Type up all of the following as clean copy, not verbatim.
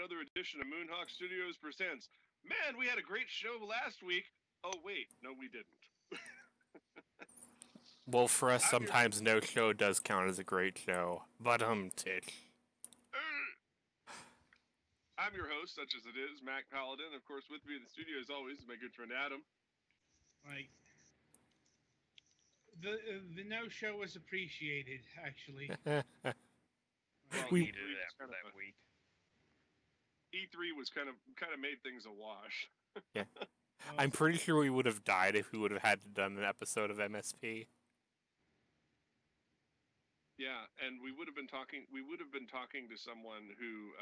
another edition of Moonhawk Studios Presents. Man, we had a great show last week. Oh, wait. No, we didn't. Well, for us, sometimes no show does count as a great show. But, Tish. I'm your host, such as it is, Mac Paladin. Of course, with me in the studio, as always, is my good friend Adam. Like, the no-show was appreciated, actually. We needed it after that week. E3 was kind of made things awash. Yeah. I'm pretty sure we would have died if we would have had to done an episode of MSP. Yeah, and we would have been talking to someone who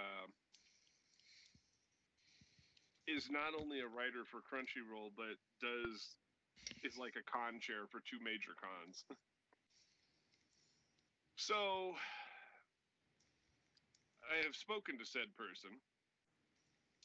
is not only a writer for Crunchyroll, but is like a con chair for two major cons. So I have spoken to said person,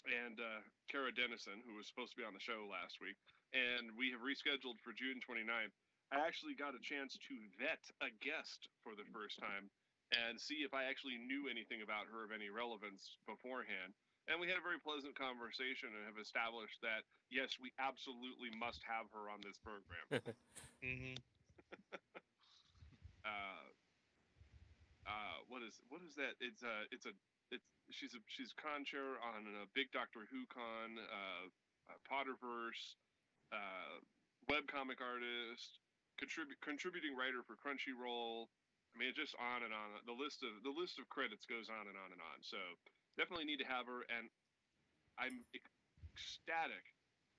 and Kara Dennison, who was supposed to be on the show last week, and we have rescheduled for June 29th. I actually got a chance to vet a guest for the first time and see if I actually knew anything about her of any relevance beforehand. And we had a very pleasant conversation and have established that, yes, we absolutely must have her on this program. Mm-hmm. What is that? She's con chair on a big Doctor Who con, Potterverse, webcomic artist, contributing writer for Crunchyroll. I mean, it's just on and on. The list of credits goes on and on and on. So definitely need to have her, and I'm ecstatic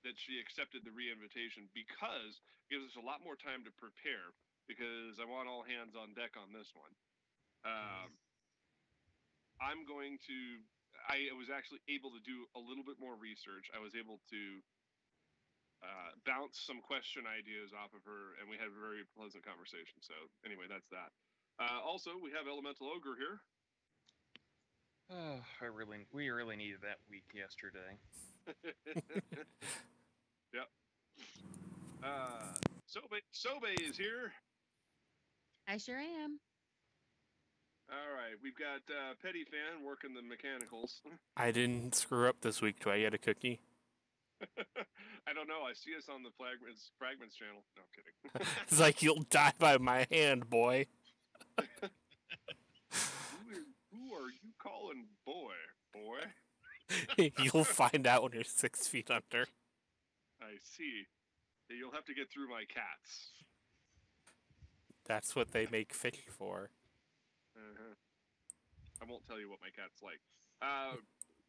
that she accepted the re-invitation because it gives us a lot more time to prepare, because I want all hands on deck on this one. I was actually able to do a little bit more research. I was able to bounce some question ideas off of her, and we had a very pleasant conversation. So anyway, that's that. Also, we have Elemental Ogre here. Oh, we really needed that week yesterday. Yep. Sobe is here. I sure am. All right, we've got Petty Fan working the mechanicals. I didn't screw up this week. Do I get a cookie? I don't know. I see us on the Fragments channel. No, I'm kidding. It's like, you'll die by my hand, boy. Who are you calling boy? You'll find out when you're 6 feet under. I see. You'll have to get through my cats. That's what they make fish for. Uh-huh. I won't tell you what my cat's like.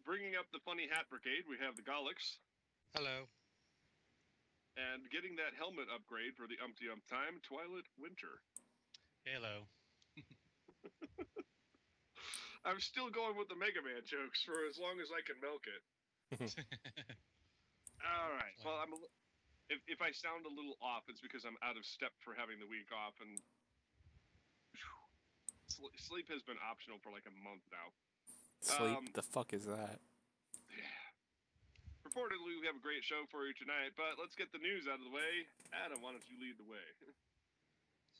Bringing up the Funny Hat Brigade, we have the Golics. Hello. And getting that helmet upgrade for the umpty-ump time, Twilight Winter. Hello. I'm still going with the Mega Man jokes for as long as I can milk it. All right. Well, if I sound a little off, it's because I'm out of step for having the week off, and sleep has been optional for like a month now. Sleep? The fuck is that? Yeah. Reportedly, we have a great show for you tonight, but let's get the news out of the way. Adam, why don't you lead the way?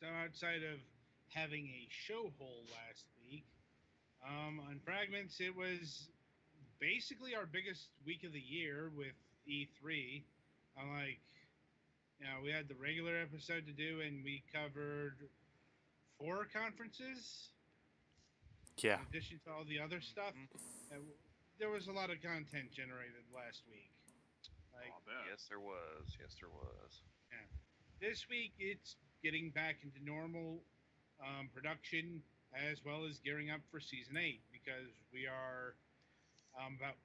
So outside of having a show hole last week, on Fragments, it was basically our biggest week of the year with E3. We had the regular episode to do, and we covered 4 conferences. Yeah. In addition to all the other stuff. There was a lot of content generated last week. Yes, there was. Yeah. This week, it's getting back into normal production, as well as gearing up for Season 8, because we are about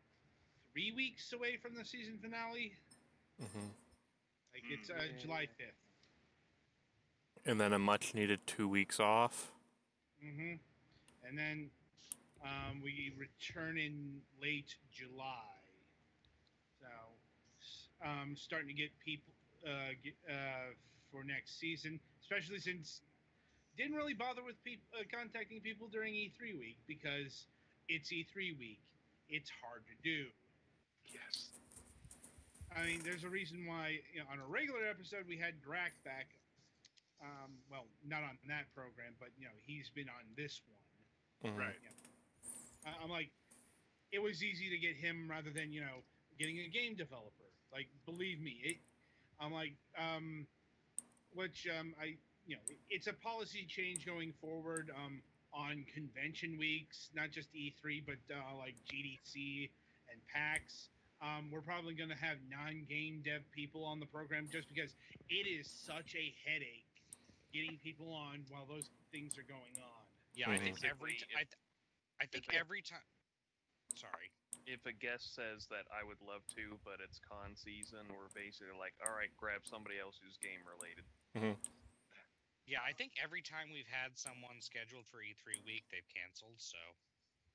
3 weeks away from the season finale. Mm-hmm. It's July 5th. And then a much-needed 2 weeks off. Mm-hmm. And then we return in late July. So, starting to get people for next season, especially since didn't really bother with contacting people during E3 week, because it's E3 week. It's hard to do. Yes. I mean, there's a reason why on a regular episode we had Drac back. Well, not on that program, but he's been on this one. Mm-hmm. Right. I'm like, it was easy to get him rather than getting a game developer. Like, believe me, I'm like, which it's a policy change going forward on convention weeks, not just E3, but like GDC and PAX. We're probably going to have non-game dev people on the program just because it is such a headache getting people on while those things are going on. Yeah, I think Basically, I think every time. Sorry. if a guest says that I would love to, but it's con season, we're basically like, all right, grab somebody else who's game related. Yeah, I think every time we've had someone scheduled for E3 week, they've canceled. So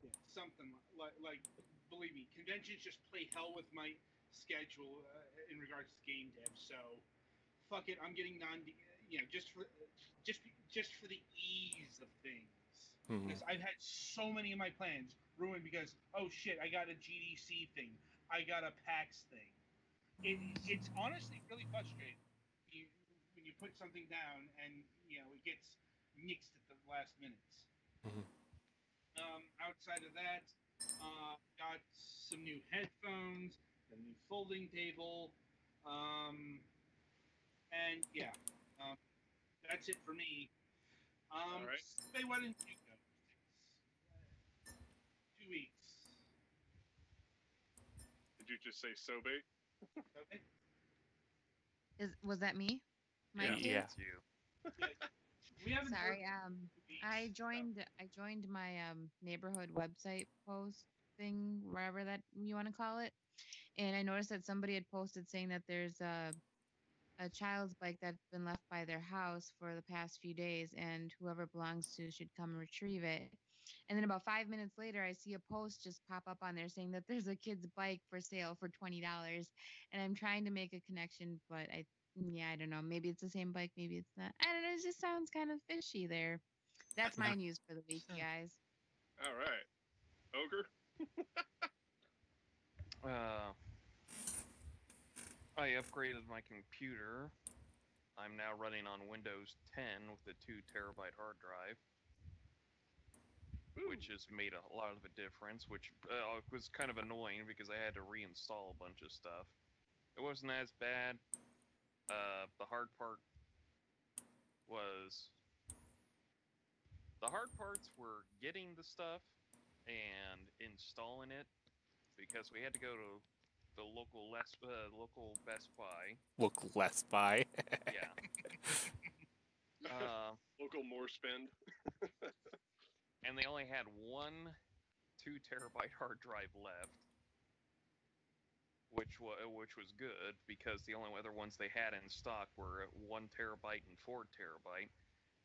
Yeah, something like believe me, conventions just play hell with my schedule in regards to game dev. So fuck it, I'm getting just for the ease of things. Because I've had so many of my plans ruined because oh shit, I got a GDC thing, I got a PAX thing. It's honestly really frustrating when you put something down and it gets nixed at the last minutes. Outside of that, got some new headphones, a new folding table, and yeah, that's it for me. All right. Say, why didn't you go? 2 weeks. Did you just say Sobe? Okay. Was that me? My Yeah. kid? Yeah. It's you. We haven't. Sorry. heard 2 weeks, I joined my neighborhood website post thing, wherever that you want to call it, and I noticed that somebody had posted saying that there's a child's bike that's been left by their house for the past few days, and whoever it belongs to should come and retrieve it. And then about 5 minutes later, I see a post just pop up on there saying that there's a kid's bike for sale for $20, and I'm trying to make a connection, but I don't know. Maybe it's the same bike, maybe it's not. I don't know. It just sounds kind of fishy there. That's my news for the week, you guys. All right. Ogre? I upgraded my computer. I'm now running on Windows 10 with a 2 terabyte hard drive, which has made a lot of a difference, which was kind of annoying because I had to reinstall a bunch of stuff. It wasn't as bad. The hard parts were getting the stuff and installing it because we had to go to the local Best Buy. Look less by. Yeah. Local more spend. And they only had one 2 terabyte hard drive left, which was good because the only other ones they had in stock were 1 terabyte and 4 terabyte,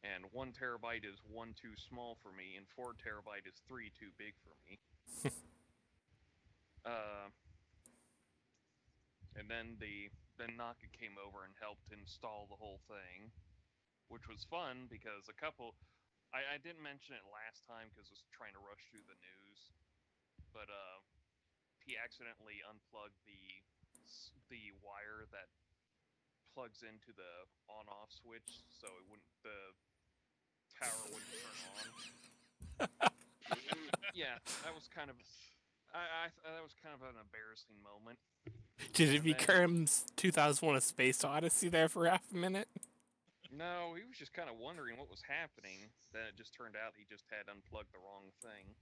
and 1 terabyte is 1 too small for me, and 4 terabyte is 3 too big for me. And then Naka came over and helped install the whole thing, which was fun because I didn't mention it last time because I was trying to rush through the news, but he accidentally unplugged the wire that plugs into the on-off switch, so the tower wouldn't turn on. Yeah, that was kind of that was kind of an embarrassing moment. Did it become 2001: A Space Odyssey there for half a minute? No, he was just kind of wondering what was happening. Then it just turned out he just had unplugged the wrong thing.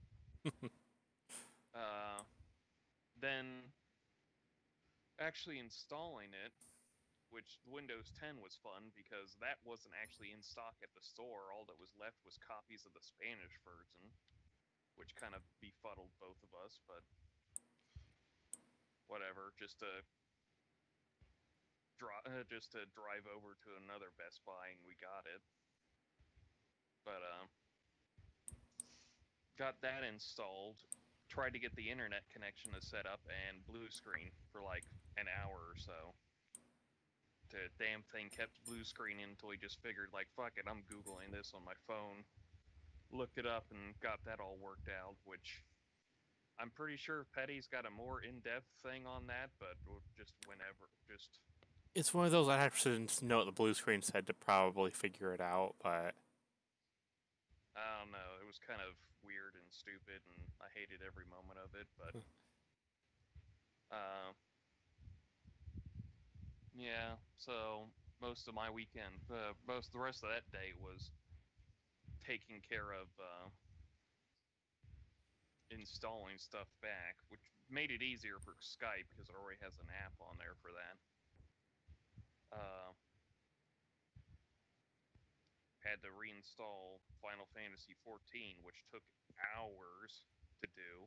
Then actually installing it, which Windows 10 was fun because that wasn't actually in stock at the store. All that was left was copies of the Spanish version, which kind of befuddled both of us, but whatever, just to drive over to another Best Buy and we got it. But got that installed, tried to get the internet connection to set up, and blue screen for like an hour or so. The damn thing kept blue screening until we just figured, like, fuck it, I'm Googling this on my phone. Looked it up and got that all worked out, which I'm pretty sure Petty's got a more in-depth thing on that, but just whenever, just... It's one of those I have to know what the blue screen said to probably figure it out, but... I don't know. It was kind of weird and stupid, and I hated every moment of it. But yeah. So most of my weekend, most the rest of that day was taking care of installing stuff back, which made it easier for Skype because it already has an app on there for that. Had to reinstall Final Fantasy 14, which took hours to do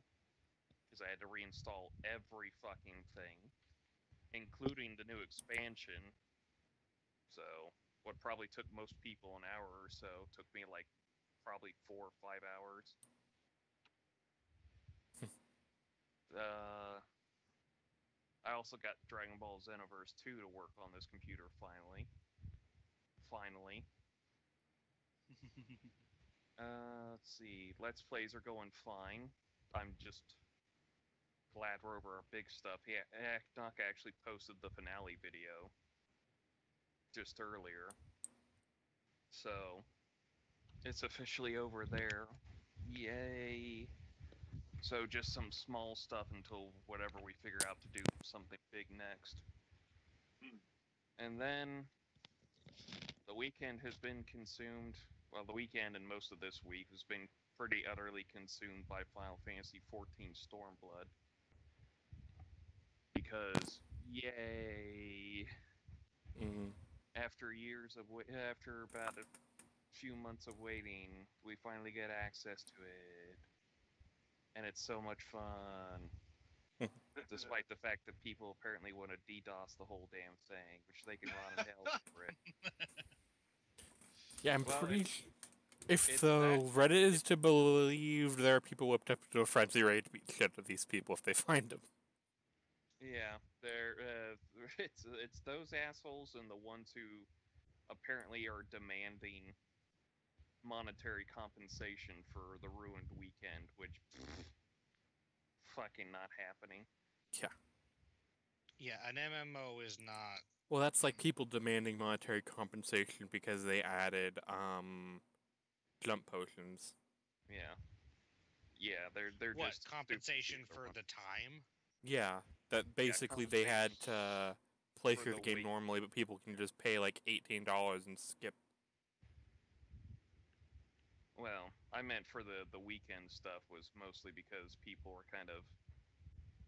because I had to reinstall every fucking thing, including the new expansion. So, what probably took most people an hour or so took me like probably 4 or 5 hours. I also got Dragon Ball Xenoverse 2 to work on this computer finally. Finally. Let's see. Let's Plays are going fine. I'm just glad we're over our big stuff. Yeah, Knock actually posted the finale video just earlier. So, it's officially over there. Yay! So just some small stuff until whatever we figure out to do something big next. And then the weekend has been consumed. Well, the weekend and most of this week has been pretty utterly consumed by Final Fantasy XIV Stormblood. Because, yay! Mm-hmm. After about a few months of waiting, we finally get access to it. And it's so much fun. Despite the fact that people apparently want to DDoS the whole damn thing, which they can run in hell for it. Yeah, I'm Well, pretty. If it's the that- Reddit is to believe, there are people whipped up to a frenzy ready to beat shit of these people if they find them. Yeah, it's those assholes and the ones who apparently are demanding monetary compensation for the ruined weekend, which fucking not happening. Yeah. Yeah, an MMO is not. Well, that's like people demanding monetary compensation because they added jump potions. Yeah. Yeah, they're What just compensation stupid. for the time? Yeah, that basically they had to play for through the the game wait. normally, but people can just pay like $18 and skip. Well, I meant for the weekend stuff was mostly because people were kind of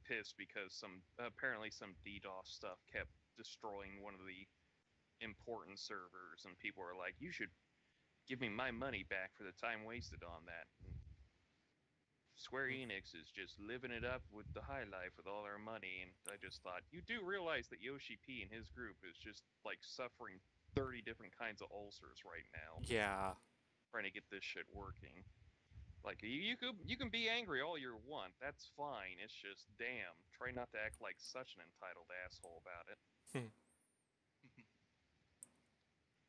pissed because apparently some DDoS stuff kept destroying one of the important servers, and people were like, "You should give me my money back for the time wasted on that." And Square Enix is just living it up with the high life with all their money, and I just thought, you do realize that Yoshi P and his group is just like suffering 30 different kinds of ulcers right now, Yeah. trying to get this shit working. Like you can be angry all you want. That's fine. It's just damn. Try not to act like such an entitled asshole about it.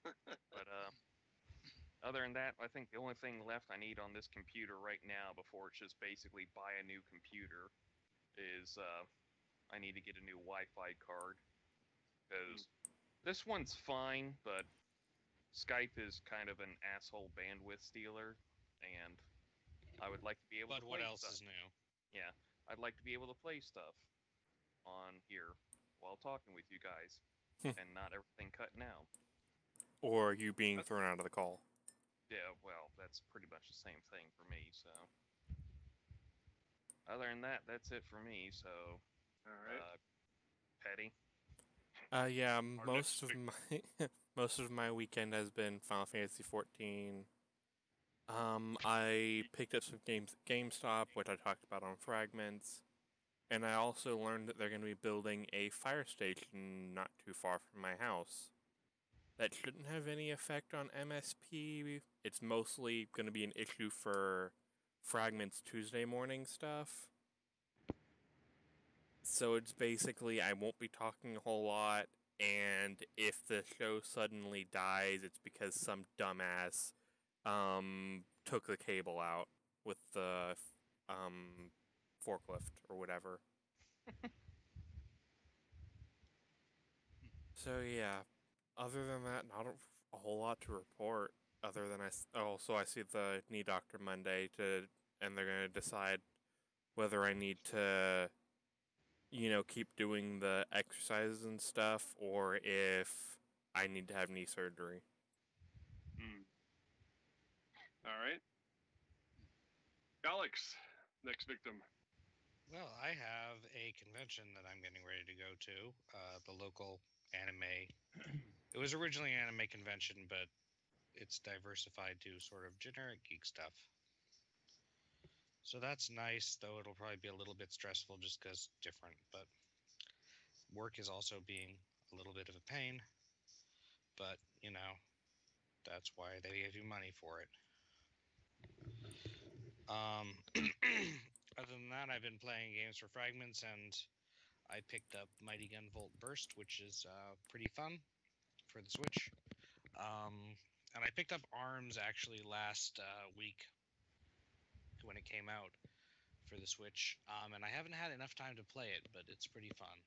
But other than that, I think the only thing left I need on this computer right now before it's just basically buy a new computer is I need to get a new Wi-Fi card because this one's fine, but Skype is kind of an asshole bandwidth stealer, and I would like to be able But to what play else stuff. is new? Yeah, I'd like to be able to play stuff on here while talking with you guys and not everything cutting out. Or you being thrown out of the call. Yeah, well, that's pretty much the same thing for me, so. Other than that, that's it for me, so. Alright. Petty? Yeah, Our most next of my most of my weekend has been Final Fantasy 14. I picked up some games at GameStop, which I talked about on Fragments, and I also learned that they're going to be building a fire station not too far from my house. That shouldn't have any effect on MSP. It's mostly going to be an issue for Fragments Tuesday morning stuff. So it's basically I won't be talking a whole lot, and if the show suddenly dies, it's because some dumbass took the cable out with the forklift or whatever. So yeah, other than that, not a whole lot to report. other than I see the knee doctor Monday and they're gonna decide whether I need to, keep doing the exercises and stuff, or if I need to have knee surgery. All right. Alex, next victim. Well, I have a convention that I'm getting ready to go to, the local anime. It was originally an anime convention, but it's diversified to sort of generic geek stuff. So that's nice, though it'll probably be a little bit stressful just because different. But work is also being a little bit of a pain. But, that's why they give you money for it. Other than that, I've been playing games for Fragments, and I picked up Mighty Gun Volt Burst, which is pretty fun for the Switch. And I picked up ARMS actually last week when it came out for the Switch. And I haven't had enough time to play it, but it's pretty fun.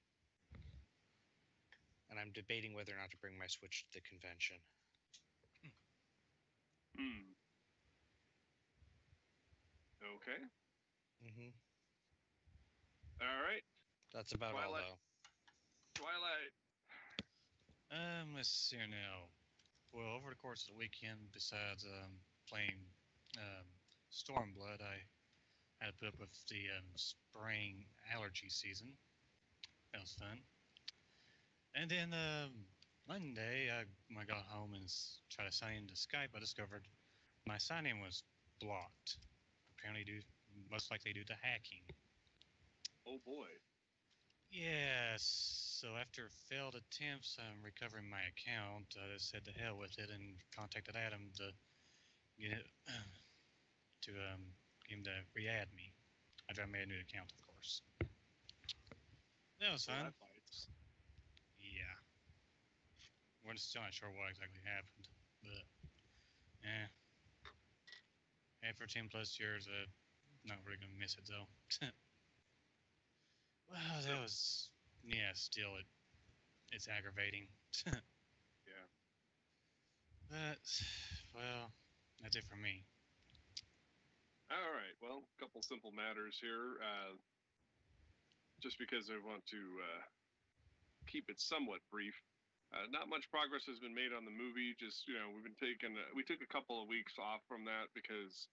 And I'm debating whether or not to bring my Switch to the convention. Okay. Mm-hmm. All right. That's about all, though. Twilight. Let's see here now. Well, over the course of the weekend, besides playing Stormblood, I had to put up with the spring allergy season. That was fun. And then Monday, when I got home and tried to sign into Skype, I discovered my sign-in was blocked. Apparently, most likely due to hacking. Oh boy. Yes. So after failed attempts recovering my account, I just said to hell with it and contacted Adam to get him to re-add me. After I made a new account, of course. That was fun. That bites. Yeah. We're still not sure what exactly happened, but yeah. After 10 plus years, not really gonna miss it though. Well, that was still it's aggravating. Yeah. But well, that's it for me. All right. Well, a couple simple matters here. Just because I want to keep it somewhat brief. Not much progress has been made on the movie. Just we took a couple of weeks off from that because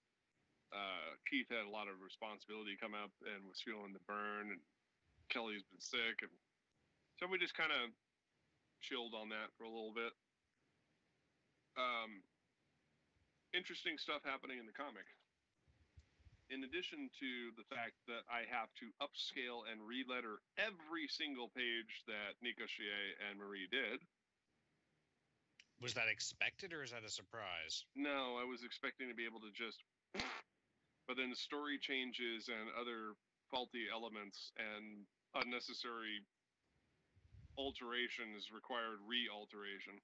Keith had a lot of responsibility come up and was feeling the burn, and Kelly's been sick, and so we just kind of chilled on that for a little bit. Interesting stuff happening in the comic. In addition to the fact that I have to upscale and re-letter every single page that Nico Shie and Marie did. Was that expected, or is that a surprise? No, I was expecting to be able to just... But then story changes and other faulty elements and unnecessary alterations required re-alteration.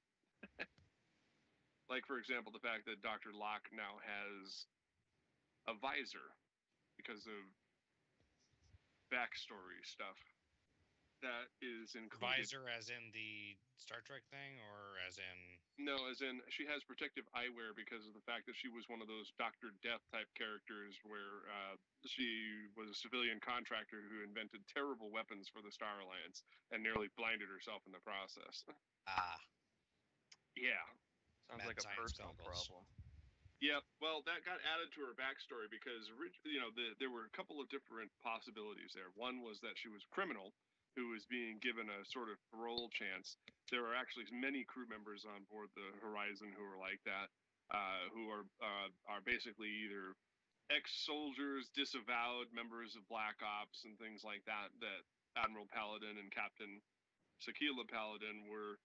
Like, for example, the fact that Dr. Locke now has a visor because of backstory stuff that is included. Visor as in the Star Trek thing, or as in... No, as in she has protective eyewear because of the fact that she was one of those Dr. Death type characters where she was a civilian contractor who invented terrible weapons for the Star Alliance and nearly blinded herself in the process. Ah. Yeah. Sounds Mad like a science personal goggles. problem. Yeah, well, that got added to her backstory because, there were a couple of different possibilities there. One was that she was a criminal who was being given a sort of parole chance. There are actually many crew members on board the Horizon who are like that, who are basically either ex-soldiers, disavowed members of Black Ops, and things like that, that Admiral Paladin and Captain Sakila Paladin were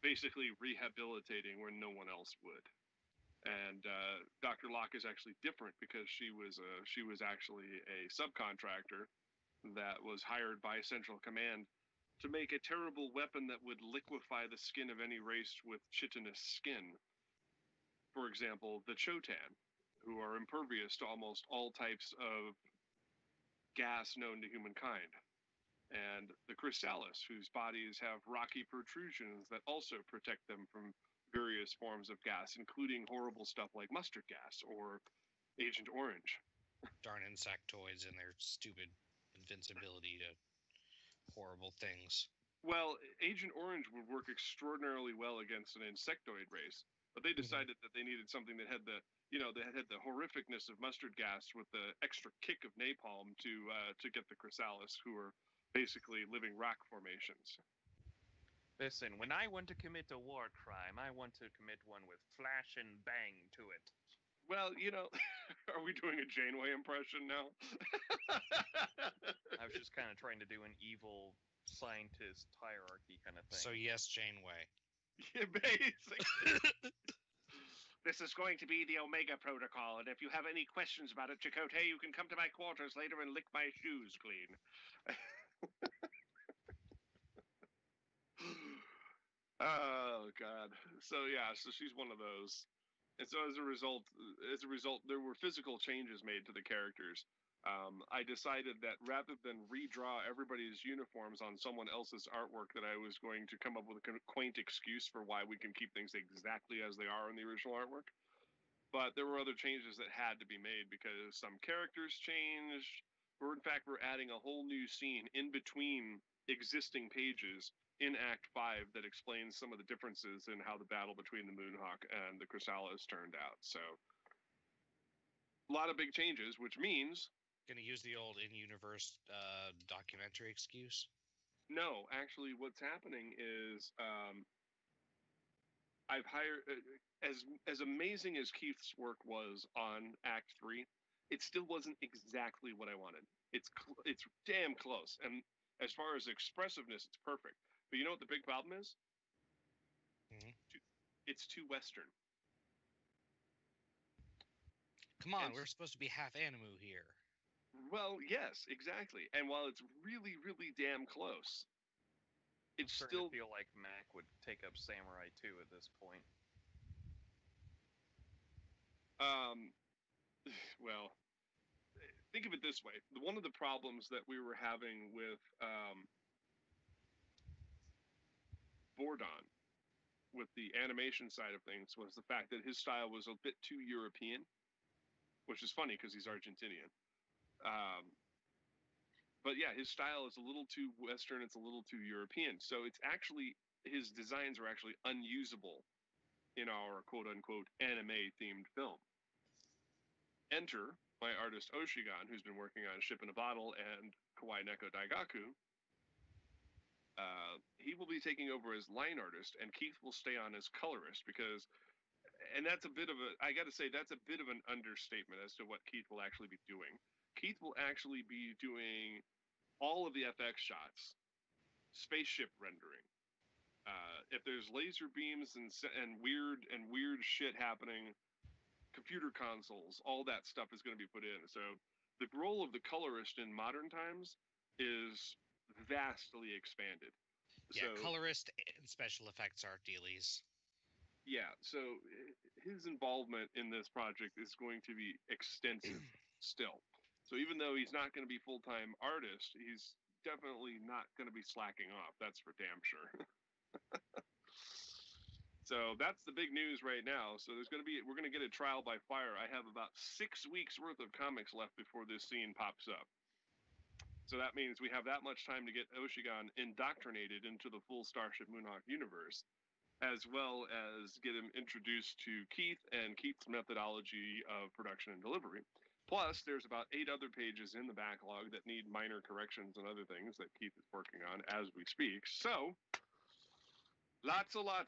basically rehabilitating where no one else would. And Dr. Locke is actually different because she was actually a subcontractor that was hired by Central Command to make a terrible weapon that would liquefy the skin of any race with chitinous skin. For example, the Chotan, who are impervious to almost all types of gas known to humankind. And the Chrysalis, whose bodies have rocky protrusions that also protect them from various forms of gas, including horrible stuff like mustard gas or Agent Orange. Darn insectoids and their stupid invincibility to horrible things. Well, Agent Orange would work extraordinarily well against an insectoid race, but they decided that they needed something that had the horrificness of mustard gas with the extra kick of napalm to get the chrysalis, who are basically living rock formations. Listen, when I want to commit a war crime, I want to commit one with flash and bang to it. Well, are we doing a Janeway impression now? I was just kind of trying to do an evil scientist hierarchy kind of thing. So yes, Janeway. Yeah, basically. This is going to be the Omega Protocol, and if you have any questions about it, Chakotay, you can come to my quarters later and lick my shoes clean. Oh God. So yeah, so she's one of those. And so as a result, there were physical changes made to the characters. I decided that rather than redraw everybody's uniforms on someone else's artwork, that I was going to come up with a quaint excuse for why we can keep things exactly as they are in the original artwork. But there were other changes that had to be made because some characters changed. Or in fact, we're adding a whole new scene in between existing pages in Act 5 that explains some of the differences in how the battle between the Moonhawk and the Chrysalis turned out. So, a lot of big changes, which means... Gonna use the old in-universe documentary excuse? No, actually, what's happening is I've hired... as amazing as Keith's work was on Act 3, it still wasn't exactly what I wanted. It's damn close. And as far as expressiveness, it's perfect. But you know what the big problem is? Mm-hmm. It's too Western. Come on, we're supposed to be half Animu here. Well, yes, exactly. And while it's really, really damn close, it's still... to feel like Mac would take up Samurai 2 at this point. Well, think of it this way. One of the problems that we were having with Bordon, with the animation side of things, was the fact that his style was a bit too European, which is funny because he's Argentinian. But yeah, his style is a little too Western. It's a little too European. So it's actually, his designs are actually unusable in our quote-unquote anime-themed film. Enter my artist Oshigan, who's been working on Ship in a Bottle and Kawaii Neko Daigaku. He will be taking over as line artist, and Keith will stay on as colorist because, and that's a bit of a, I got to say, that's a bit of an understatement as to what Keith will actually be doing. Keith will actually be doing all of the FX shots, spaceship rendering. If there's laser beams and weird shit happening, computer consoles, all that stuff is going to be put in. So the role of the colorist in modern times is vastly expanded. Yeah, so, colorist and special effects art dealies. Yeah, so his involvement in this project is going to be extensive still. So even though he's not going to be full-time artist, he's definitely not going to be slacking off. That's for damn sure. So that's the big news right now. So we're going to get a trial by fire. I have about 6 weeks worth of comics left before this scene pops up. So that means we have that much time to get Oshigan indoctrinated into the full Starship Moonhawk universe, as well as get him introduced to Keith and Keith's methodology of production and delivery. Plus, there's about 8 other pages in the backlog that need minor corrections and other things that Keith is working on as we speak. So, lots of. All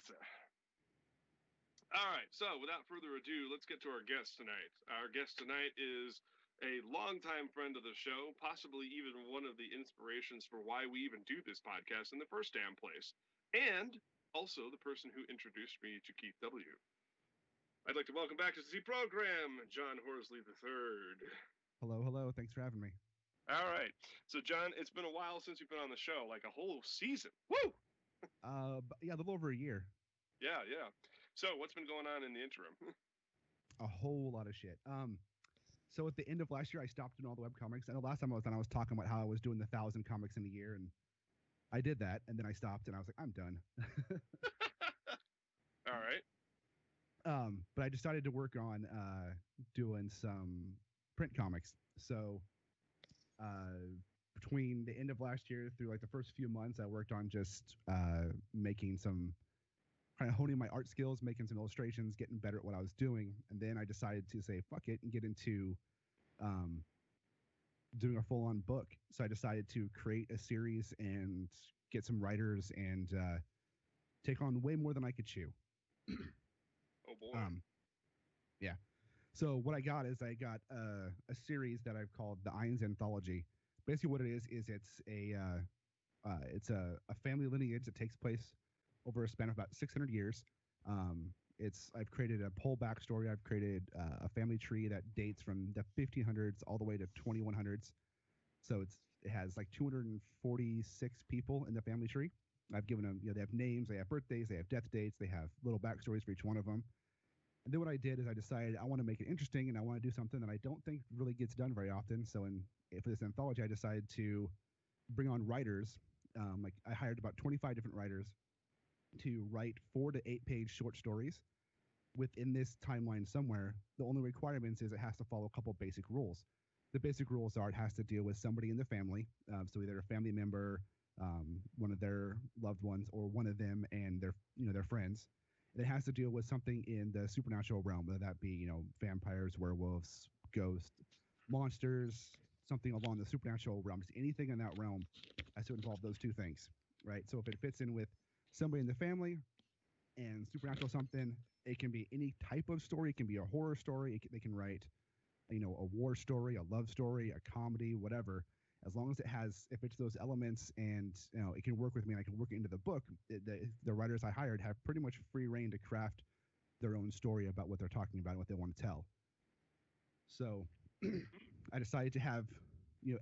right, so without further ado, let's get to our guest tonight. Our guest tonight is a longtime friend of the show, possibly even one of the inspirations for why we even do this podcast in the first damn place, and also the person who introduced me to Keith W. I'd like to welcome back to the program, John Horsley III. Hello. Thanks for having me. All right. So, John, it's been a while since you've been on the show, like a whole season. Woo! Yeah, a little over a year. Yeah. So, what's been going on in the interim? A whole lot of shit. So at the end of last year, I stopped doing all the webcomics. And the last time I was on, I was talking about how I was doing 1,000 comics in a year, and I did that, and then I stopped, and I was like, I'm done. All right. But I decided to work on doing some print comics. So between the end of last year through like the first few months, I worked on just making some kind of honing my art skills, making some illustrations, getting better at what I was doing. And then I decided to say, fuck it, and get into doing a full-on book. So I decided to create a series and get some writers and take on way more than I could chew. Oh boy. Yeah. So what I got is a series that I've called the Irons Anthology. Basically, what it is it's a family lineage that takes place over a span of about 600 years. I've created a whole backstory. I've created a family tree that dates from the 1500s all the way to 2100s. So it has like 246 people in the family tree. I've given them, they have names, they have birthdays, they have death dates, they have little backstories for each one of them. And then what I did is I decided I want to make it interesting and I want to do something that I don't think really gets done very often. So for this anthology, I decided to bring on writers. I hired about 25 different writers to write 4 to 8 page short stories within this timeline somewhere. The only requirements is it has to follow a couple basic rules. The basic rules are it has to deal with somebody in the family, so either a family member, one of their loved ones, or one of them and their friends. And it has to deal with something in the supernatural realm, whether that be vampires, werewolves, ghosts, monsters, something along the supernatural realm. Just anything in that realm has to involve those two things, right? So if it fits in with somebody in the family and supernatural something, it can be any type of story. It can be a horror story. They can write, a war story, a love story, a comedy, whatever. As long as it fits those elements and it can work with me and I can work it into the book, the writers I hired have pretty much free reign to craft their own story about what they're talking about and what they want to tell. So I decided to have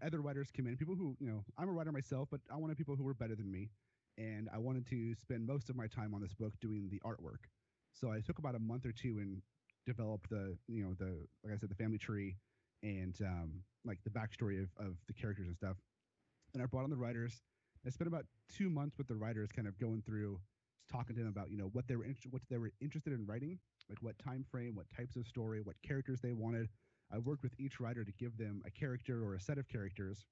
other writers come in, people who, I'm a writer myself, but I wanted people who were better than me. And I wanted to spend most of my time on this book doing the artwork. So I took about a month or two and developed like I said, the family tree and like the backstory of the characters and stuff. And I brought on the writers. I spent about 2 months with the writers, kind of going through, talking to them about what they were interested in writing, like what time frame, what types of story, what characters they wanted. I worked with each writer to give them a character or a set of characters,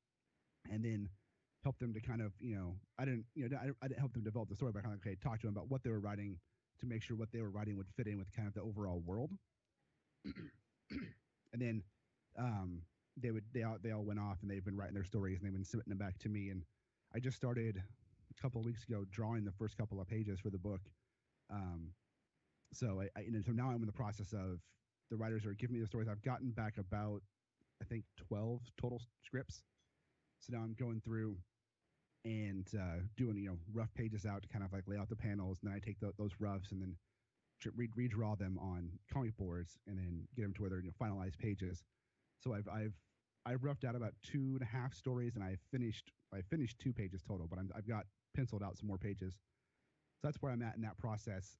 and then help them to kind of I didn't help them develop the story, but kind of talk to them about what they were writing to make sure what they were writing would fit in with kind of the overall world. And then they all went off and they've been writing their stories and they've been submitting them back to me. And I just started a couple of weeks ago drawing the first couple of pages for the book. So so now I'm in the process of the writers are giving me the stories. I've gotten back about I think 12 total scripts. So now I'm going through and doing rough pages out to kind of like lay out the panels, and then I take those roughs and then redraw them on comic boards and then get them to where they're finalized pages. So I've roughed out about 2.5 stories, and I finished 2 pages total, but I've got penciled out some more pages. So that's where I'm at in that process.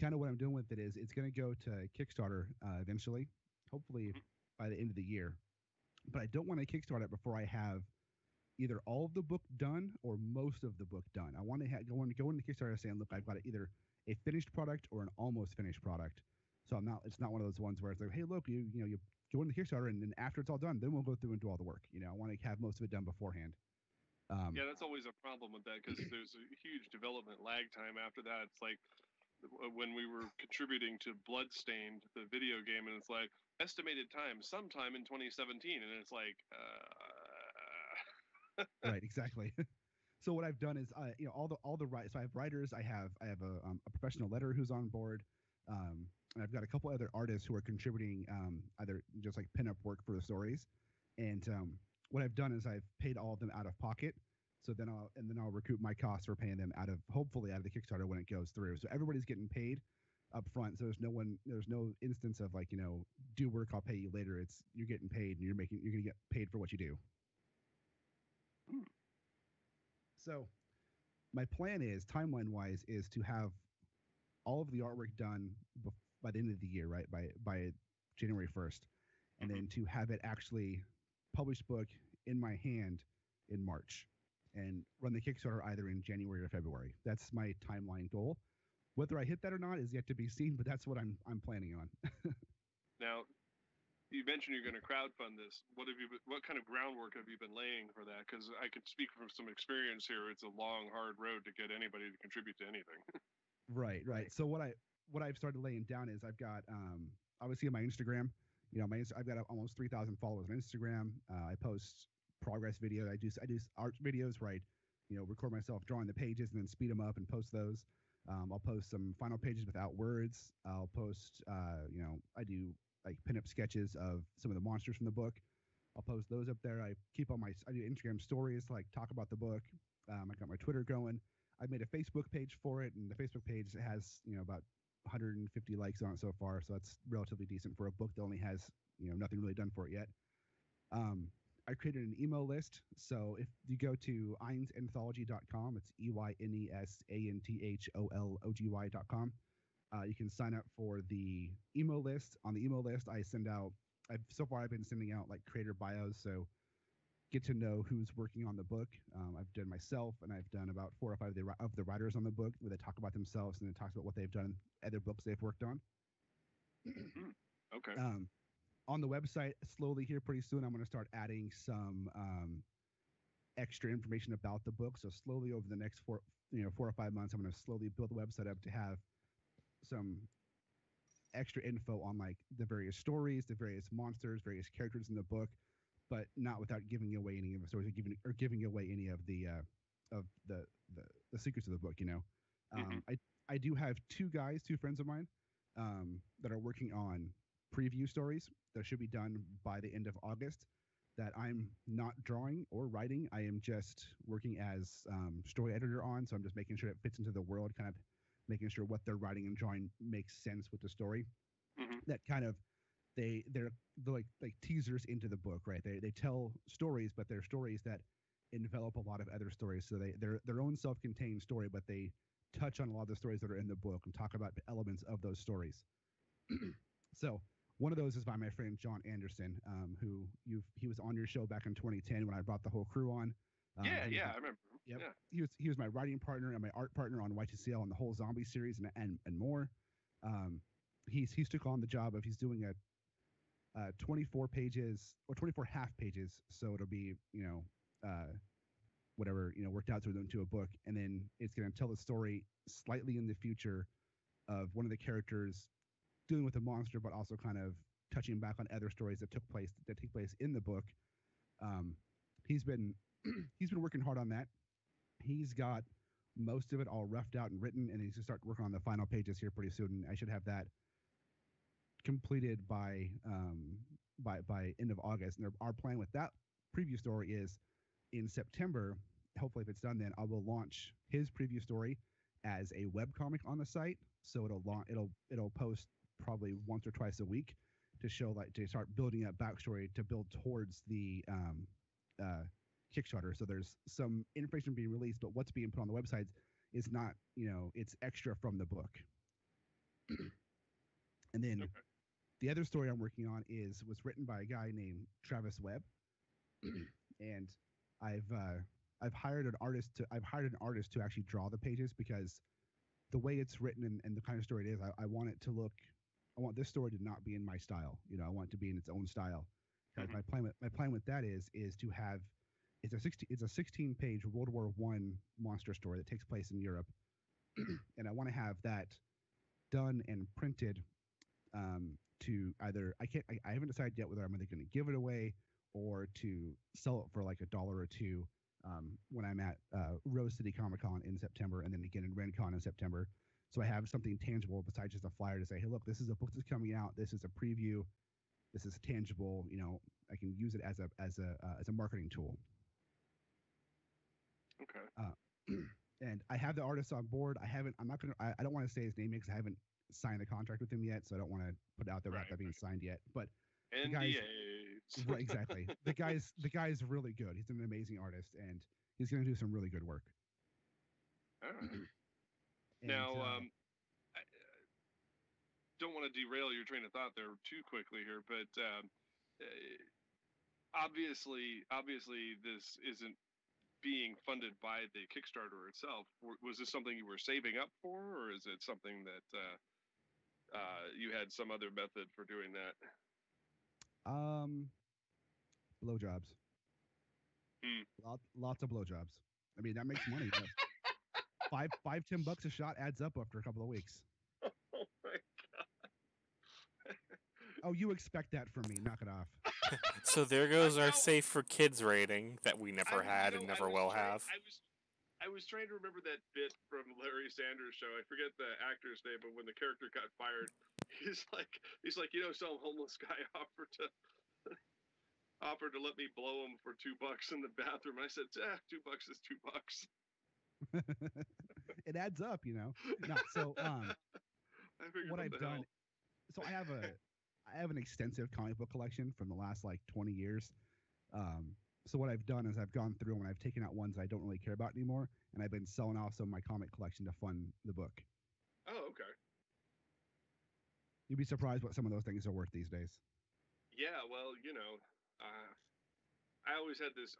Kind of what I'm doing with it is it's going to go to Kickstarter eventually, hopefully by the end of the year. But I don't want to kickstart it before I have either all of the book done or most of the book done. I want to go into Kickstarter saying, look, I've got either a finished product or an almost finished product. So it's not one of those ones where it's like, hey, look, you go into Kickstarter and then after it's all done, then we'll go through and do all the work. I want to have most of it done beforehand. Yeah, that's always a problem with that because there's a huge development lag time after that. It's like when we were contributing to Bloodstained, the video game, and it's like estimated time sometime in 2017, and it's like Right, exactly. So what I've done is all the writers. So I have writers. I have a professional letterer who's on board, and I've got a couple other artists who are contributing either just like pinup work for the stories. And what I've done is I've paid all of them out of pocket. So then I'll recoup my costs for paying them hopefully out of the Kickstarter when it goes through. So everybody's getting paid up front. So there's no instance of like, do work, I'll pay you later. It's you're getting paid and you're going to get paid for what you do. So my plan is timeline wise is to have all of the artwork done by the end of the year, right? By January 1st. And then to have it actually published book in my hand in March and run the Kickstarter either in January or February. That's my timeline goal. Whether I hit that or not is yet to be seen, but that's what I'm planning on. Now, you mentioned you're going to crowdfund this. What kind of groundwork have you been laying for that? Because I could speak from some experience here. It's a long, hard road to get anybody to contribute to anything. Right. So what I've started laying down is I've got obviously on my Instagram, I've got almost 3,000 followers on Instagram. I post progress videos. I do art videos where I record myself drawing the pages and then speed them up and post those. I'll post some final pages without words. I'll post I do like pinup sketches of some of the monsters from the book. I'll post those up there. I do Instagram stories to like talk about the book. I got my Twitter going. I made a Facebook page for it, and the Facebook page has about 150 likes on it so far, so that's relatively decent for a book that only has nothing really done for it yet. I created an email list, so if you go to einsanthology.com, it's EYNESANTHOLOGY.com. You can sign up for the email list. On the email list, I've been sending out like creator bios, so get to know who's working on the book. I've done myself, and I've done about 4 or 5 of the writers on the book, where they talk about themselves and then talks about what they've done, other books they've worked on. Okay. On the website, slowly here pretty soon, I'm going to start adding some extra information about the book. So slowly over the next 4 or 5 months, I'm going to slowly build the website up to have some extra info on like the various stories, the various monsters, various characters in the book, but not without giving away any of the stories or giving away any of the secrets of the book. I do have 2 friends of mine, that are working on preview stories that should be done by the end of August, that I'm not drawing or writing. I am just working as story editor on, so I'm just making sure it fits into the world, kind of making sure what they're writing and drawing makes sense with the story. That kind of they're like teasers into the book, right? They tell stories, but they're stories that envelop a lot of other stories. So they're their own self-contained story, but they touch on a lot of the stories that are in the book and talk about elements of those stories. So one of those is by my friend John Anderson, who he was on your show back in 2010 when I brought the whole crew on. I remember. Yep. Yeah. He was my writing partner and my art partner on YTCL and the whole zombie series and more. He's took on the job of, he's doing a 24 pages or 24 half pages, so it'll be whatever worked out into a book, and then it's going to tell the story slightly in the future of one of the characters dealing with a monster, but also kind of touching back on other stories that take place in the book. He's been working hard on that. He's got most of it all roughed out and written, and he's going to start working on the final pages here pretty soon. I should have that completed by end of August. And our plan with that preview story is in September. Hopefully, if it's done, then I will launch his preview story as a webcomic on the site. So it'll post probably once or twice a week to start building up backstory to build towards the Kickstarter. So there's some information being released, but what's being put on the website is not, it's extra from the book. And then the other story I'm working on was written by a guy named Travis Webb, and I've hired an artist to actually draw the pages, because the way it's written and the kind of story it is, I want this story to not be in my style. I want it to be in its own style. Because my plan with that is to have it's a 16-page World War I monster story that takes place in Europe, and I want to have that done and printed to either I haven't decided yet whether I'm either going to give it away or to sell it for like $1 or $2 when I'm at Rose City Comic Con in September, and then again in RenCon in September. So I have something tangible besides just a flyer to say, hey, look, this is a book that's coming out. This is a preview. This is tangible. I can use it as a marketing tool. Okay. And I have the artist on board. I don't want to say his name because I haven't signed the contract with him yet, so I don't want to put it out there without that being signed yet. But NDAs. Right, exactly. The guy's really good. He's an amazing artist, and he's going to do some really good work. All right. Now, I don't want to derail your train of thought there too quickly here, but obviously, this isn't being funded by the Kickstarter itself. Was this something you were saving up for, or is it something that you had some other method for doing that? Blowjobs. Lots of blowjobs. I mean, that makes money. $5, $10 a shot adds up after a couple of weeks. Oh my god! Oh, you expect that from me? Knock it off. So there goes our safe for kids rating that we never had and never will have. I was trying to remember that bit from Larry Sanders' show. I forget the actor's name, but when the character got fired, he's like, some homeless guy offered to let me blow him for $2 in the bathroom. I said, $2 is $2. It adds up, No, so what I've done, so I have an extensive comic book collection from the last like 20 years. So what I've done is I've gone through and I've taken out ones I don't really care about anymore, and I've been selling off some of my comic collection to fund the book. Oh, okay. You'd be surprised what some of those things are worth these days. Yeah, well, I always had this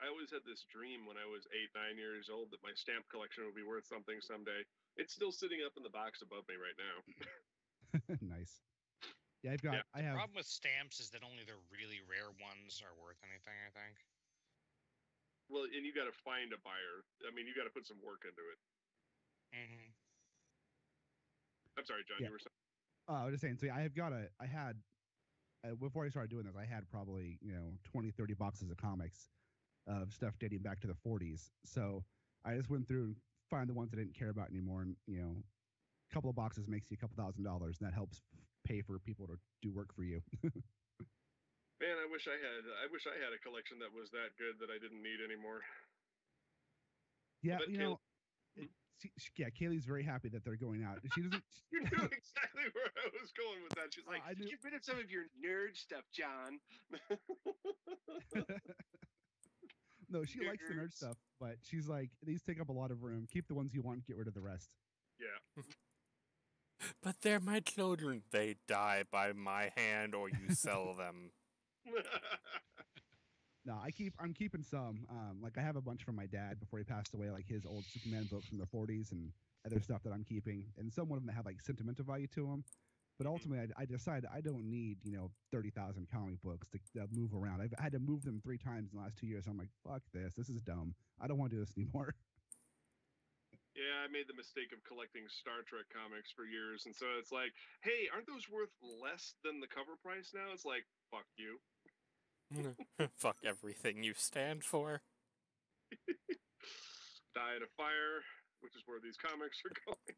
dream when I was 8, 9 years old that my stamp collection would be worth something someday. It's still sitting up in the box above me right now. Nice. Yeah, I have. The problem with stamps is that only the really rare ones are worth anything, I think. Well, and you got to find a buyer. I mean, you got to put some work into it. Mm-hmm. I'm sorry, John. Yeah. You were saying. I was just saying. So I had before I started doing this, I had probably 20, 30 boxes of comics of stuff dating back to the 40s. So I just went through and find the ones I didn't care about anymore, and a couple of boxes makes you a couple $1,000, and that helps pay for people to do work for you. Man, I wish I had a collection that was that good that I didn't need anymore. Yeah, Kaylee's very happy that they're going out. She doesn't. You knew exactly where I was going with that. She's like, "Get rid of some of your nerd stuff, John." No, she likes the nerd stuff, but she's like, these take up a lot of room. Keep the ones you want, get rid of the rest. Yeah. But they're my children. They die by my hand, or you sell them. No, I'm keeping some. Like I have a bunch from my dad before he passed away, like his old Superman books from the 40s and other stuff that I'm keeping, and some of them that have like sentimental value to them. But ultimately, I decided I don't need 30,000 comic books to move around. I've had to move them 3 times in the last 2 years. So I'm like, fuck this. This is dumb. I don't want to do this anymore. Yeah, I made the mistake of collecting Star Trek comics for years, and so it's like, hey, aren't those worth less than the cover price now? It's like, fuck you. Fuck everything you stand for. Die in a fire, which is where these comics are going.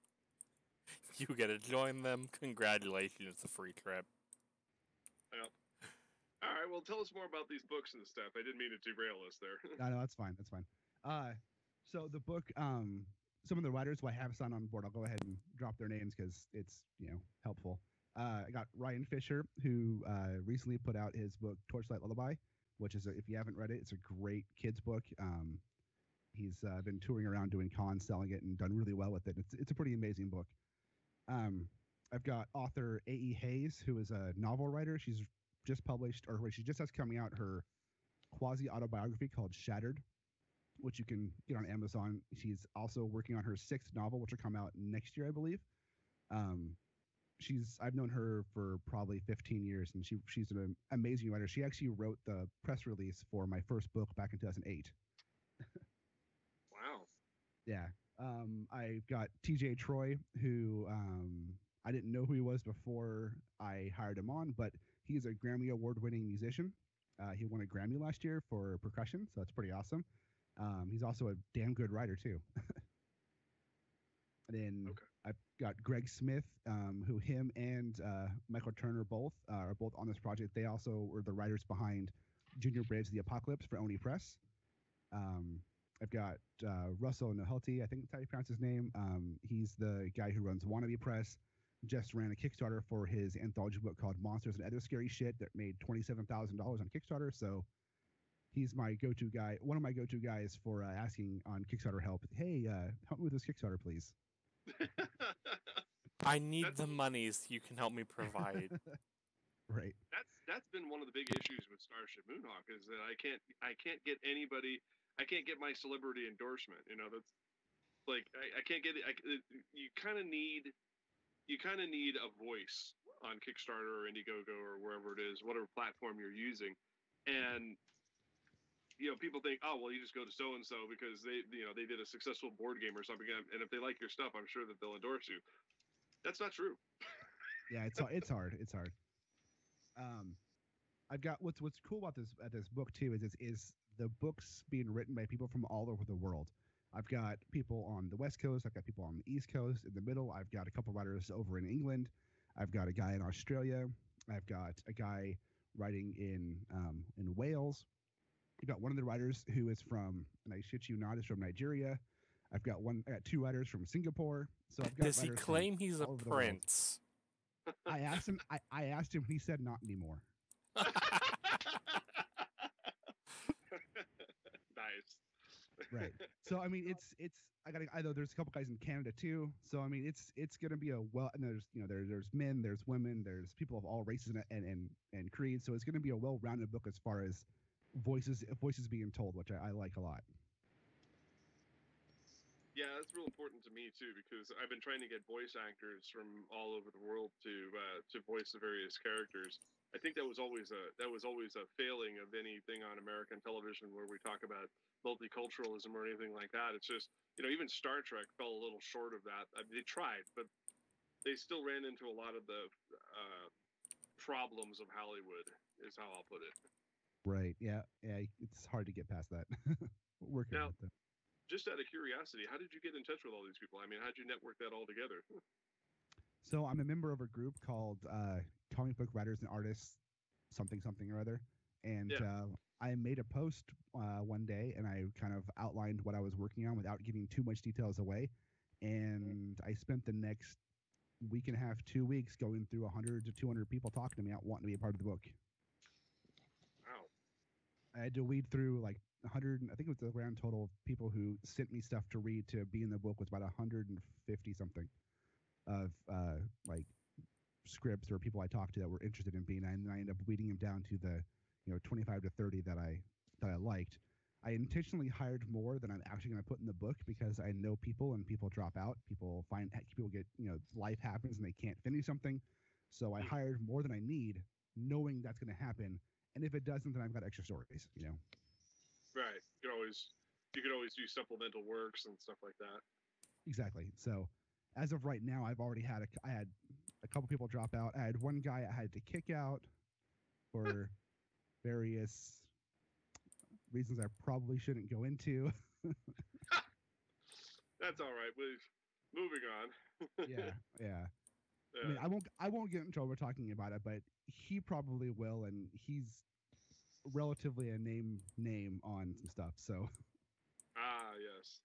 You get to join them. Congratulations, it's a free trip. Well, all right, well, tell us more about these books and stuff. I didn't mean to derail us there. No, that's fine. That's fine. So the book, some of the writers who I have signed on board, I'll go ahead and drop their names because it's helpful. I got Ryan Fisher, who recently put out his book Torchlight Lullaby, which is if you haven't read it, it's a great kids book. He's been touring around doing cons, selling it, and done really well with it. It's a pretty amazing book. I've got author A.E. Hayes, who is a novel writer. She's just published, or she just has coming out her quasi-autobiography called Shattered, which you can get on Amazon. She's also working on her 6th novel, which will come out next year, I believe. I've known her for probably 15 years, and she's an amazing writer. She actually wrote the press release for my first book back in 2008. Wow. Yeah. I've got TJ Troy, who I didn't know who he was before I hired him on, but he's a Grammy Award-winning musician. He won a Grammy last year for percussion, so that's pretty awesome. He's also a damn good writer, too. And then I've got Greg Smith, who him and Michael Turner are both on this project. They also were the writers behind Junior Braves of the Apocalypse for Oni Press. I've got Russell Nahulte, I think that's how you pronounce his name. He's the guy who runs Wannabe Press. Just ran a Kickstarter for his anthology book called Monsters and Other Scary Shit that made $27,000 on Kickstarter. So he's my go-to guy, one of my go-to guys for asking on Kickstarter help. Hey, help me with this Kickstarter, please. I need the monies you can help me provide. Right. That's been one of the big issues with Starship Moonhawk is that I can't get anybody. I can't get my celebrity endorsement. You know, that's like I can't get it. You kind of need a voice on Kickstarter or Indiegogo or wherever it is, whatever platform you're using, and people think, oh, well, you just go to so and so because they did a successful board game or something, and if they like your stuff, I'm sure that they'll endorse you. That's not true. Yeah, it's hard. It's hard. I've got what's cool about this book too is the books being written by people from all over the world. I've got people on the West Coast. I've got people on the East Coast. In the middle, I've got a couple writers over in England. I've got a guy in Australia. I've got a guy writing in Wales. I've got one of the writers who is from, and I shit you not, is from Nigeria. I got two writers from Singapore. So I've got. Does he claim he's a prince? I asked him. I asked him. He said not anymore. Nice. Right. So I mean, it's I know there's a couple guys in Canada too. So I mean, it's gonna be and there's men, there's women, there's people of all races and creeds. So it's gonna be a well-rounded book as far as voices being told, which I like a lot. Yeah, that's real important to me too, because I've been trying to get voice actors from all over the world to voice the various characters. I think that was always a failing of anything on American television where we talk about multiculturalism or anything like that. It's just, even Star Trek fell a little short of that. I mean, they tried, but they still ran into a lot of the problems of Hollywood, is how I'll put it. Right. Yeah. It's hard to get past that. Working now, with them. Just out of curiosity, how did you get in touch with all these people? I mean, how did you network that all together? So I'm a member of a group called Comic Book Writers and Artists, something or other. And I made a post one day, and I kind of outlined what I was working on without giving too much details away. And I spent the next week and a half, 2 weeks, going through 100 to 200 people talking to me out wanting to be a part of the book. Wow. I had to weed through like 100, I think it was the grand total of people who sent me stuff to read to be in the book was about 150 something of like scripts or people I talked to that were interested in being, and I ended up weeding them down to the 25 to 30 that I liked. I intentionally hired more than I'm actually going to put in the book because I know people and people drop out. People get, life happens and they can't finish something. So I hired more than I need, knowing that's going to happen. And if it doesn't, then I've got extra stories, Right. You could always do supplemental works and stuff like that. Exactly. So as of right now, I had a couple people drop out. I had one guy I had to kick out for various reasons I probably shouldn't go into. That's all right. Moving on. Yeah. I mean, I won't get in trouble talking about it, but he probably will, and he's relatively a name on some stuff. So. Ah, yes.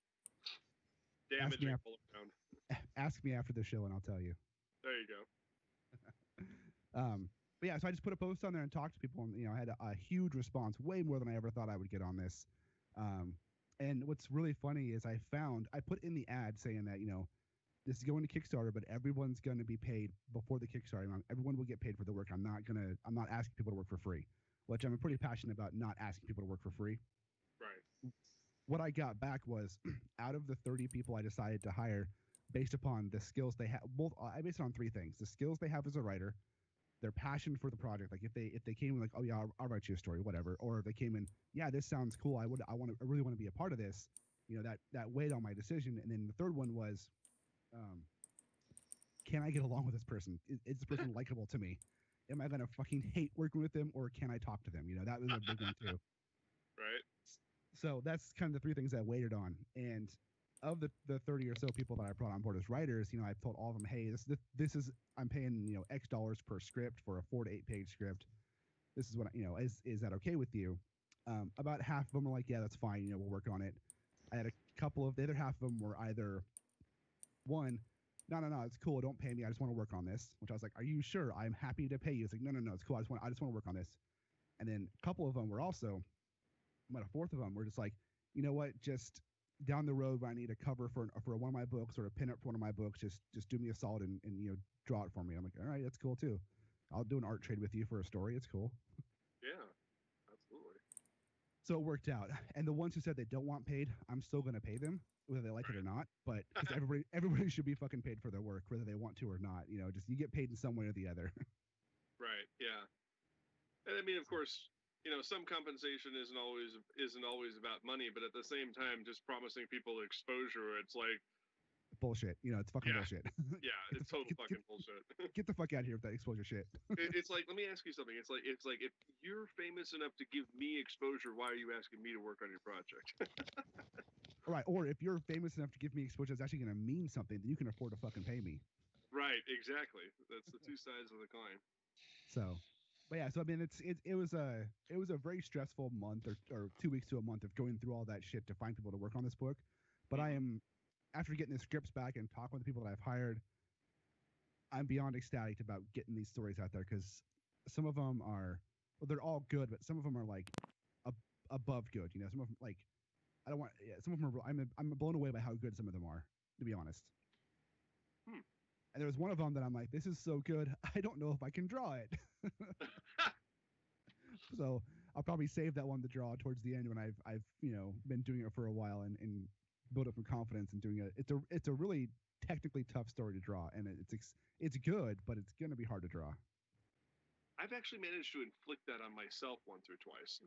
Damaging all around. Ask me after the show, and I'll tell you. There you go. But yeah, so I just put a post on there and talked to people, and I had a huge response, way more than I ever thought I would get on this. And what's really funny is I put in the ad saying that this is going to Kickstarter, but everyone's going to be paid before the Kickstarter. Everyone will get paid for the work. I'm not asking people to work for free, which I'm pretty passionate about, not asking people to work for free. Right. What I got back was out of the 30 people I decided to hire, based upon the skills they have, I based it on three things: the skills they have as a writer, their passion for the project. Like if they came in like, oh yeah, I'll write you a story, whatever. Or if they came in, yeah, this sounds cool. I really want to be a part of this. That weighed on my decision. And then the third one was, can I get along with this person? Is this person likable to me? Am I gonna fucking hate working with them, or can I talk to them? That was a big one too. Right. So that's kind of the three things I waited on. And of the 30 or so people that I brought on board as writers, I've told all of them, hey, this is, I'm paying, X dollars per script for a 4 to 8 page script. This is what, is that okay with you? About half of them were like, yeah, that's fine. We'll work on it. I had a couple of, the other half of them were either one, no, it's cool. Don't pay me. I just want to work on this, which I was like, are you sure? I'm happy to pay you. It's like, no, it's cool. I just want to work on this. And then a couple of them were also, about a fourth of them were just like, you know what, just down the road when I need a cover for one of my books or a pin up for one of my books, just do me a solid and draw it for me. I'm like, all right, that's cool too. I'll do an art trade with you for a story. It's cool. Yeah, absolutely. So it worked out. And the ones who said they don't want paid, I'm still going to pay them, whether they like it or not. But 'cause everybody should be fucking paid for their work, whether they want to or not. You know, just you get paid in some way or the other. Right. Yeah. And I mean, of course, some compensation isn't always about money, but at the same time, just promising people exposure, it's like, Bullshit. You know, it's fucking Yeah. bullshit. yeah, Get it's the total fuck- fucking bullshit. Get the fuck out of here with that exposure shit. It's like, let me ask you something. It's like if you're famous enough to give me exposure, why are you asking me to work on your project? All right. Or if you're famous enough to give me exposure that's actually going to mean something, then you can afford to fucking pay me. Right. Exactly. That's the two sides of the coin. So, but yeah, so I mean, it was a very stressful month or 2 weeks to a month of going through all that shit to find people to work on this book. But I am, after getting the scripts back and talking with the people that I've hired, I'm beyond ecstatic about getting these stories out there because some of them are, well, they're all good, but some of them are like above good. You know, some of them like I don't want. Yeah, some of them are. I'm blown away by how good some of them are, to be honest. Hmm. And there was one of them that I'm like, this is so good, I don't know if I can draw it. So I'll probably save that one to draw towards the end when I've been doing it for a while and build up some confidence in doing it. It's a really technically tough story to draw, and it's good, but it's gonna be hard to draw. I've actually managed to inflict that on myself once or twice.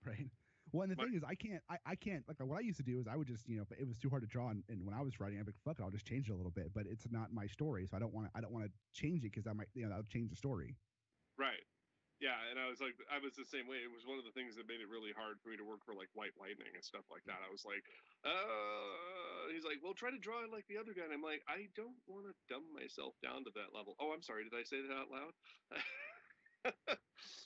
Right. Well, and the thing is, I can't like what I used to do is I would just if it was too hard to draw and when I was writing, I'd be like, fuck it, I'll just change it a little bit. But it's not my story, so I don't want to change it because I might I'll change the story. Right. Yeah, and I was the same way. It was one of the things that made it really hard for me to work for like White Lightning and stuff like that. I was like, he's like, well, try to draw it like the other guy. And I'm like, I don't want to dumb myself down to that level. Oh, I'm sorry. Did I say that out loud?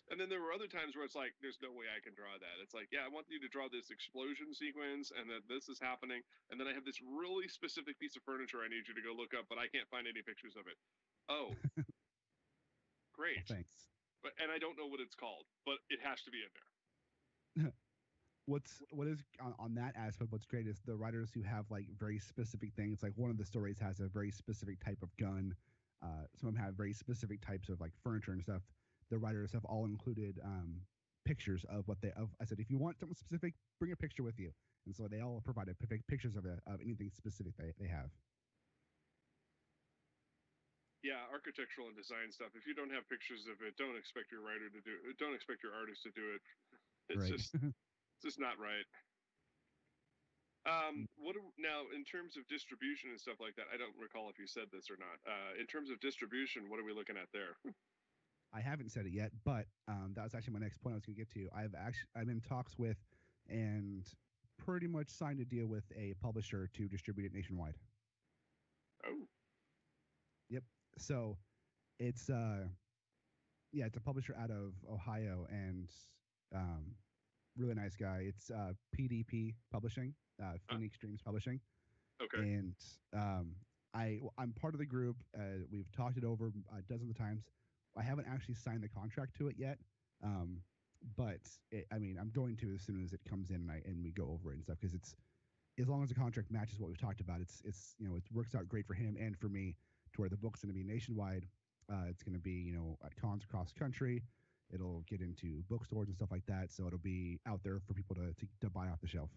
And then there were other times where it's like, there's no way I can draw that. It's like, yeah, I want you to draw this explosion sequence and that this is happening. And then I have this really specific piece of furniture I need you to go look up, but I can't find any pictures of it. Oh, great. Well, thanks. And I don't know what it's called, but it has to be in there. What is on that aspect, what's great is the writers who have like very specific things. Like one of the stories has a very specific type of gun. Some of them have very specific types of like furniture and stuff. The writers have all included pictures of what I said, if you want something specific, bring a picture with you. And so they all provided pictures of anything specific they have. Yeah, architectural and design stuff. If you don't have pictures of it, don't expect your writer to do it. Don't expect your artist to do it. It's Right. it's just not right. Now in terms of distribution and stuff like that? I don't recall if you said this or not. In terms of distribution, what are we looking at there? I haven't said it yet, but that was actually my next point I was going to get to. I'm in talks with and pretty much signed a deal with a publisher to distribute it nationwide. Oh. Yep. So it's it's a publisher out of Ohio and really nice guy. It's PDP Publishing, Phoenix Dreams Publishing. Okay. And I'm part of the group. We've talked it over dozens of times. I haven't actually signed the contract to it yet, but I'm going to as soon as it comes in and we go over it and stuff because it's as long as the contract matches what we've talked about, it works out great for him and for me to where the book's going to be nationwide. It's going to be at cons across the country. It'll get into bookstores and stuff like that, so it'll be out there for people to buy off the shelf.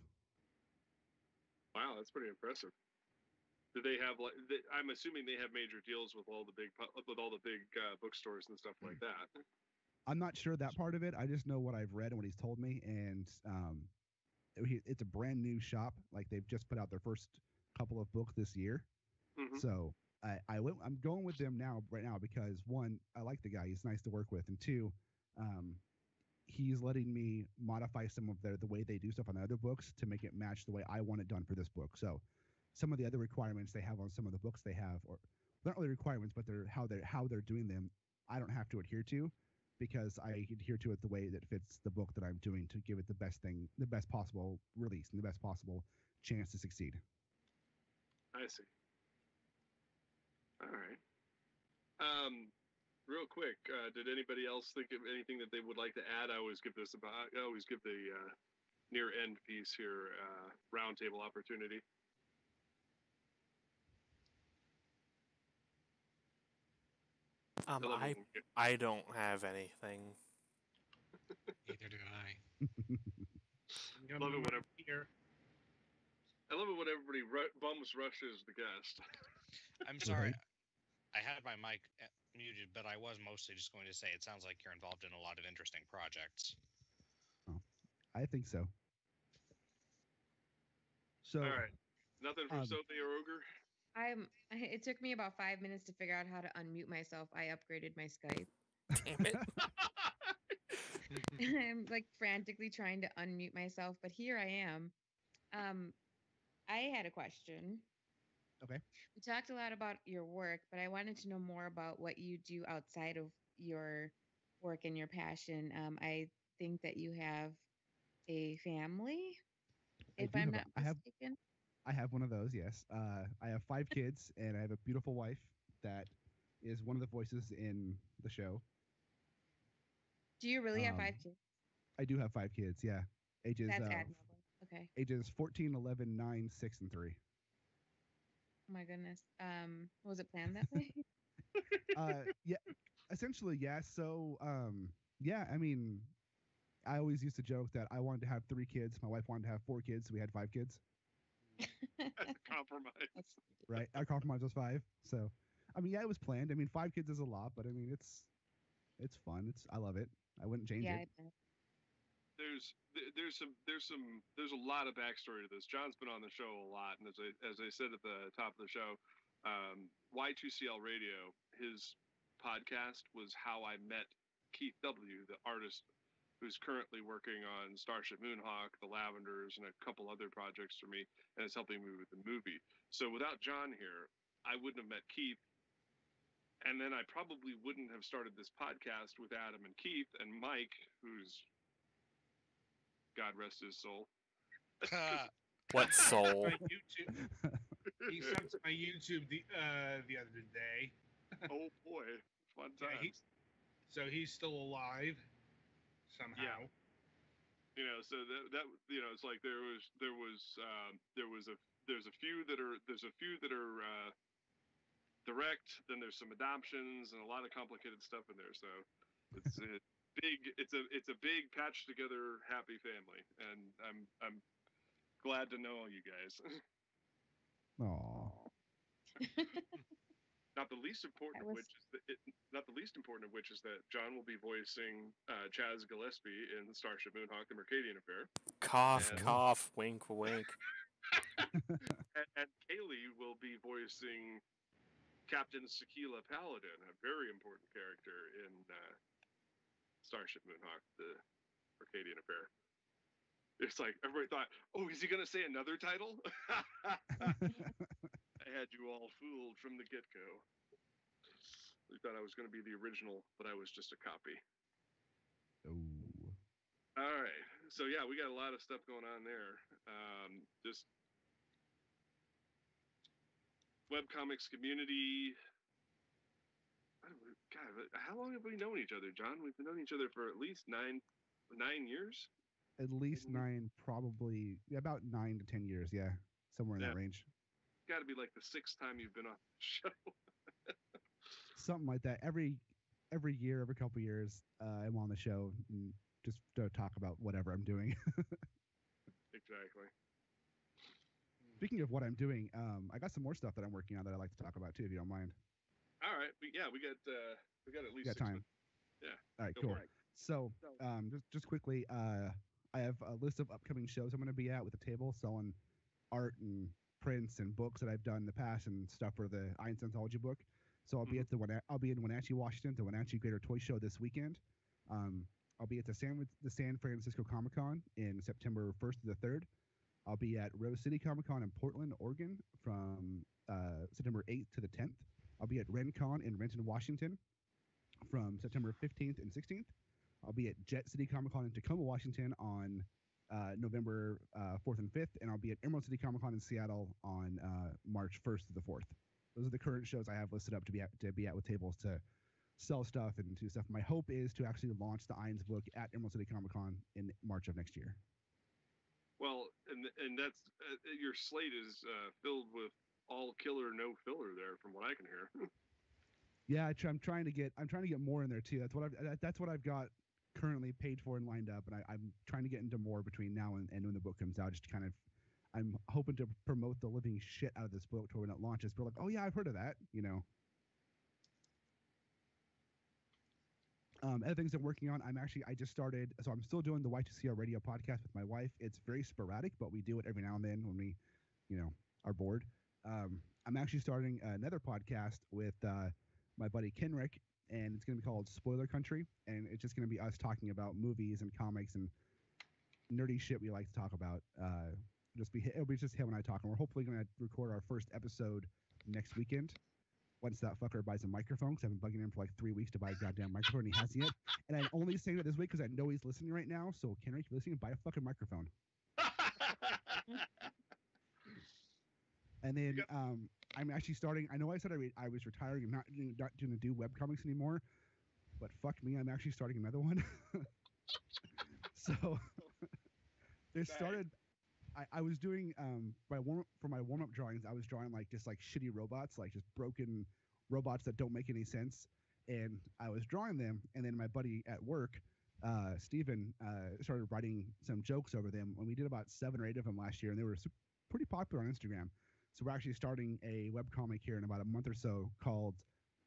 Wow, that's pretty impressive. Do they have I'm assuming they have major deals with all the big bookstores and stuff like that. I'm not sure that part of it. I just know what I've read and what he's told me, and it's a brand new shop. Like they've just put out their first couple of books this year. Mm-hmm. So I'm going with them right now because one, I like the guy. He's nice to work with, and two, he's letting me modify some of the way they do stuff on the other books to make it match the way I want it done for this book. So some of the other requirements they have on some of the books they have, or they're not really requirements, but how they're doing them, I don't have to adhere to because I adhere to it the way that fits the book that I'm doing to give it the best possible release and the best possible chance to succeed. I see. All right. Real quick, did anybody else think of anything that they would like to add? I always give the near end piece here roundtable opportunity. I don't have anything. Neither do I. I'm Love it gonna whenever here. I love it when everybody bums rushes the guest. I'm sorry. Right. I had my mic muted, but I was mostly just going to say it sounds like you're involved in a lot of interesting projects. Oh, I think so. So, All right. Nothing from um, Sophie or Ogre? It took me about 5 minutes to figure out how to unmute myself. I upgraded my Skype. Damn it. I'm like frantically trying to unmute myself, but here I am. I had a question. Okay. We talked a lot about your work, but I wanted to know more about what you do outside of your work and your passion. I think that you have a family, I if do I'm have not mistaken. I have one of those. Yes. I have 5 kids, and I have a beautiful wife that is one of the voices in the show. Do you really have Um, 5 kids? I do have 5 kids. Yeah. Ages That's admirable. Okay. ages 14, 11, 9, 6, and 3. Oh my goodness. Was it planned that way? Yeah. Essentially, yeah. So, yeah. I mean, I always used to joke that I wanted to have 3 kids. My wife wanted to have 4 kids, so we had 5 kids. That's a compromise. That's Right. Our compromise was 5. So, I mean, yeah, it was planned. I mean, 5 kids is a lot, but I mean, it's fun. I love it. I wouldn't change yeah, it. I bet. There's a lot of backstory to this. John's been on the show a lot, and as I said at the top of the show, Y2CL Radio, his podcast was how I met Keith W., the artist who's currently working on Starship Moonhawk, The Lavenders, and a couple other projects for me, and is helping me with the movie. So without John here, I wouldn't have met Keith, and then I probably wouldn't have started this podcast with Adam and Keith and Mike, who's God rest his soul. What soul? My YouTube. He sent to my YouTube the other day. Oh boy, fun Yeah, times. So he's still alive somehow. You know, so that you know, it's like there's a few that are direct. Then there's some adoptions and a lot of complicated stuff in there. So it's it's a big patched together happy family, and I'm glad to know you guys. Aw. Not the least important of which is that John will be voicing Chaz Gillespie in Starship Moonhawk: The Mercadian Affair, Cough, And- cough, wink, wink. and Kaylee will be voicing Captain Sakila Paladin, a very important character in Starship Moonhawk: The Mercadian Affair. It's like everybody thought, oh, is he going to say another title? I had you all fooled from the get-go. We thought I was going to be the original, but I was just a copy. Ooh. All right. So, yeah, we got a lot of stuff going on there. Just webcomics community. God, how long have we known each other, John? We've known each other for at least nine years. At least 9, probably about 9 to 10 years. Yeah, somewhere in that range. Got to be like the 6th time you've been on the show. Something like that. Every year, every couple years, I'm on the show and just to talk about whatever I'm doing. Exactly. Speaking of what I'm doing, I got some more stuff that I'm working on that I'd like to talk about too, if you don't mind. All right. We got at least Yeah, 6 time. minutes. Yeah. All right, Go cool. for it. So, just quickly, I have a list of upcoming shows I'm going to be at with a table selling art and prints and books that I've done in the past and stuff for the Iron Anthology book. So I'll be at I'll be in Wenatchee, Washington, the Wenatchee Greater Toy Show this weekend. I'll be at the San Francisco Comic Con in September 1st to the 3rd. I'll be at Rose City Comic Con in Portland, Oregon from September 8th to the 10th. I'll be at RenCon in Renton, Washington from September 15th and 16th. I'll be at Jet City Comic Con in Tacoma, Washington on November 4th and 5th. And I'll be at Emerald City Comic Con in Seattle on March 1st to the 4th. Those are the current shows I have listed up to be at with tables to sell stuff and do stuff. My hope is to actually launch the Irons book at Emerald City Comic Con in March of next year. Well, and that's your slate is filled with all killer, no filler there, from what I can hear. Yeah, I'm trying to get more in there too. That's what I've got currently paid for and lined up, and I'm trying to get into more between now and when the book comes out. Just to kind of, I'm hoping to promote the living shit out of this book to when it launches. But like, oh yeah, I've heard of that, you know. Other things I'm working on, I just started, so I'm still doing the Y2CR radio podcast with my wife. It's very sporadic, but we do it every now and then when we, you know, are bored. I'm actually starting another podcast with my buddy Kenrick, and it's going to be called Spoiler Country, and it's just going to be us talking about movies and comics and nerdy shit we like to talk about. It'll be just him and I talking. We're hopefully going to record our first episode next weekend. Once that fucker buys a microphone, because I've been bugging him for like 3 weeks to buy a goddamn microphone, and he hasn't yet. And I'm only saying it this week because I know he's listening right now. So, Kenrick, if you're listening, buy a fucking microphone. And then I'm actually starting. I know I said I was retiring and not going to do webcomics anymore, but fuck me, I'm actually starting another one. So, it started. I was doing for my warm up drawings. I was drawing like just like shitty robots, like just broken robots that don't make any sense. And I was drawing them, and then my buddy at work, Steven, started writing some jokes over them. And we did about 7 or 8 of them last year, and they were pretty popular on Instagram. So we're actually starting a webcomic here in about a month or so called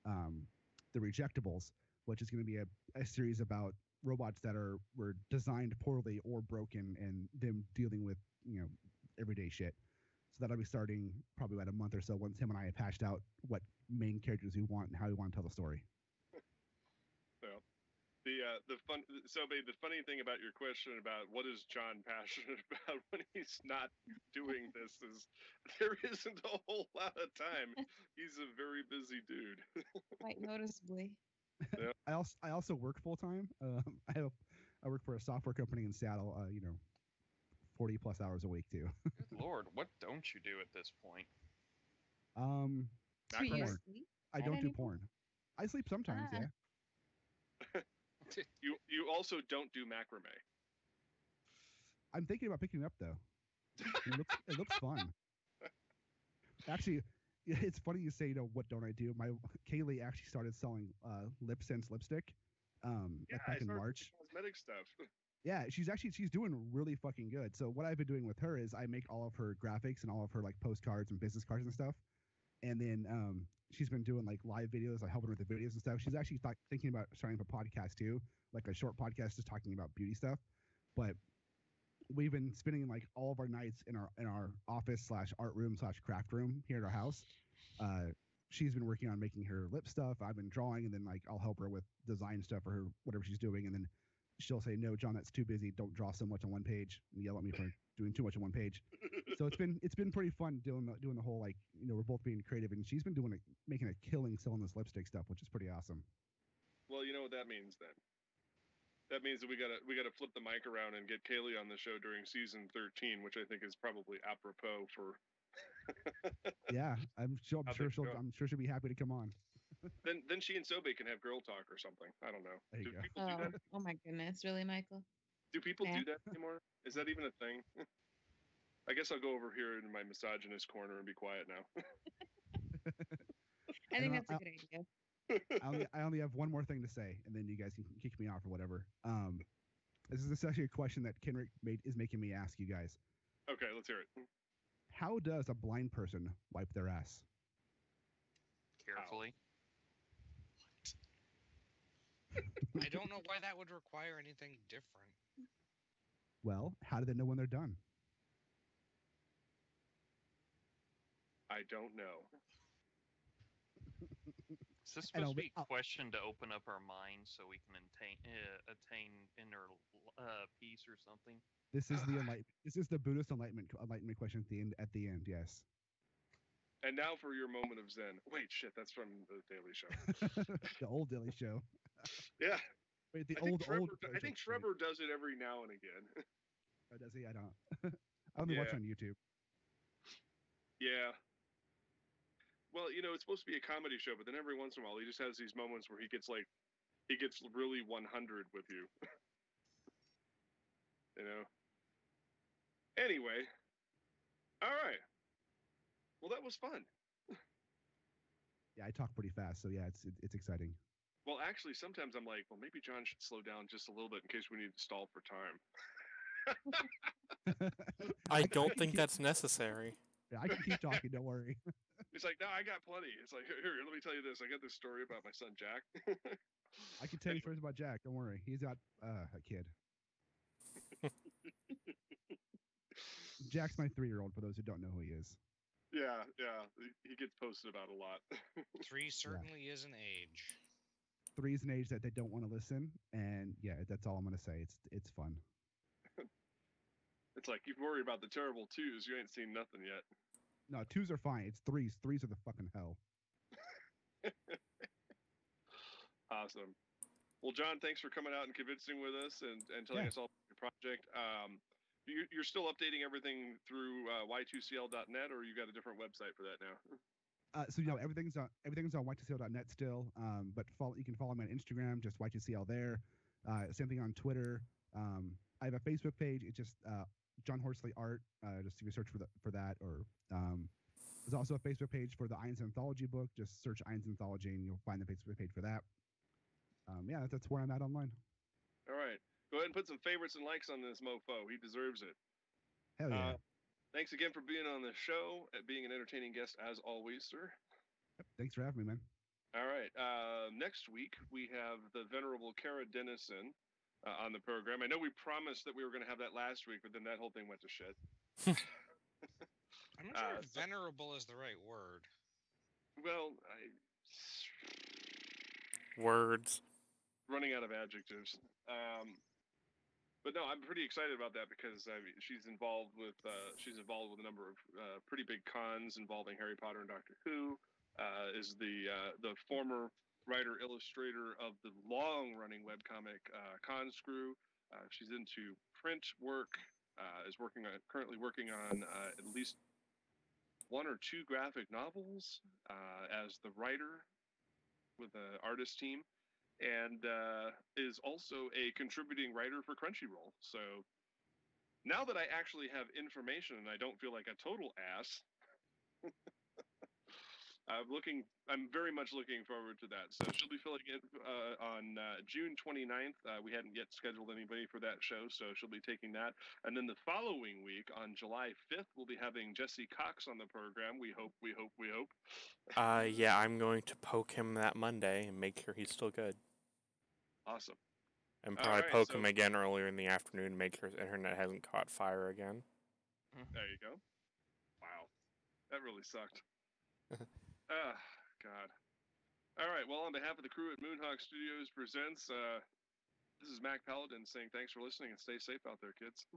The Rejectables, which is going to be a series about robots that were designed poorly or broken, and them dealing with, you know, everyday shit. So that'll be starting probably about a month or so once him and I have hashed out what main characters we want and how we want to tell the story. Well, the funny thing about your question about what is John passionate about when he's not doing this is there isn't a whole lot of time. He's a very busy dude. Quite noticeably. Yep. I also work full time. I work for a software company in Seattle. 40 plus hours a week too. Good Lord, what don't you do at this point? Do you porn. sleep I at don't do any porn. I sleep sometimes. Ah. Yeah. You also don't do macrame. I'm thinking about picking it up though. It looks fun. Actually, it's funny you say, you know, what don't I do? Kaylee actually started selling Lip Sense lipstick like back in March. Cosmetic stuff. Yeah, she's doing really fucking good. So what I've been doing with her is I make all of her graphics and all of her like postcards and business cards and stuff. And then she's been doing like live videos, like helping her with the videos and stuff. She's actually thinking about starting up a podcast too, like a short podcast just talking about beauty stuff. But we've been spending like all of our nights in our office / art room / craft room here at our house. She's been working on making her lip stuff. I've been drawing, and then like I'll help her with design stuff for her, whatever she's doing. And then she'll say, "No, John, that's too busy. Don't draw so much on one page," and yell at me for doing too much on one page. So it's been pretty fun doing the whole, like, you know, we're both being creative, and she's been making a killing selling this lipstick stuff, which is pretty awesome. Well, you know what that means then. That means that we gotta flip the mic around and get Kaylee on the show during season 13, which I think is probably apropos for. Yeah, I'm sure she'll be happy to come on. Then she and Sobe can have girl talk or something. I don't know. There you Do go. people do that? Oh my goodness, really, Michael? Do people Yeah. do that anymore? Is that even a thing? I guess I'll go over here in my misogynist corner and be quiet now. I think that's a good idea. I only have one more thing to say, and then you guys can kick me off or whatever. This is actually a question that Kenrick is making me ask you guys. Okay, let's hear it. How does a blind person wipe their ass? Carefully. I don't know why that would require anything different. Well, how do they know when they're done? I don't know. Is this And supposed to be a I'll- question to open up our minds so we can attain inner peace or something? This is the Buddhist enlightenment question at the end. Yes. And now for your moment of zen. Wait, shit, that's from the Daily Show. The old Daily Show. Yeah. Wait, the I old think Trevor, old. I think Trevor does it every now and again. Oh, does he? I don't. I only watch Yeah. on YouTube. Yeah. Well, you know, it's supposed to be a comedy show, but then every once in a while he just has these moments where he gets really 100 with you. You know? Anyway. All right. Well, that was fun. Yeah, I talk pretty fast, so yeah, it's exciting. Well, actually, sometimes I'm like, well, maybe John should slow down just a little bit in case we need to stall for time. I don't can think keep- that's necessary. Yeah, I can keep talking. Don't worry. It's like, no, I got plenty. It's like, here, let me tell you this. I got this story about my son Jack. I can tell you stories about Jack. Don't worry. He's got a kid. Jack's my 3-year-old. For those who don't know who he is. Yeah, he gets posted about a lot. 3 certainly is an age. 3 is an age that they don't want to listen, and yeah, that's all I'm gonna say. It's fun. It's like, you worry about the terrible 2s. You ain't seen nothing yet. No, 2s are fine. It's 3s. 3s are the fucking hell. Awesome. Well, John, thanks for coming out and convincing with us and telling Yeah. us all about your project. You're still updating everything through y2cl.net, or you got a different website for that now? So everything's on y2cl.net still. But you can follow me on Instagram, just y2cl there. Same thing on Twitter. I have a Facebook page. It's just John Horsley Art. Just if you search for that, or there's also a Facebook page for the Irons Anthology book. Just search Irons Anthology, and you'll find the Facebook page for that. Yeah, that's where I'm at online. All right. Go ahead and put some favorites and likes on this mofo. He deserves it. Hell yeah. Thanks again for being on the show, being an entertaining guest as always, sir. Yep, thanks for having me, man. All right. Next week, we have the Venerable Kara Dennison on the program. I know we promised that we were going to have that last week, but then that whole thing went to shit. I'm not sure if venerable is the right word. Well, Words. running out of adjectives. But no, I'm pretty excited about that because she's involved with a number of pretty big cons involving Harry Potter and Doctor Who. Is the former writer illustrator of the long-running webcomic Conscrew. She's into print work. Is currently working on at least 1 or 2 graphic novels as the writer with an artist team. And is also a contributing writer for Crunchyroll. So now that I actually have information and I don't feel like a total ass, I'm very much looking forward to that. So she'll be filling in on June 29th. We hadn't yet scheduled anybody for that show, so she'll be taking that. And then the following week, on July 5th, we'll be having Jesse Cox on the program. We hope. Yeah, I'm going to poke him that Monday and make sure he's still good. Awesome. And All probably right, poke so- him again earlier in the afternoon to make sure his internet hasn't caught fire again. There you go. Wow. That really sucked. God. All right. Well, on behalf of the crew at Moonhawk Studios Presents, this is Mac Paladin saying thanks for listening and stay safe out there, kids.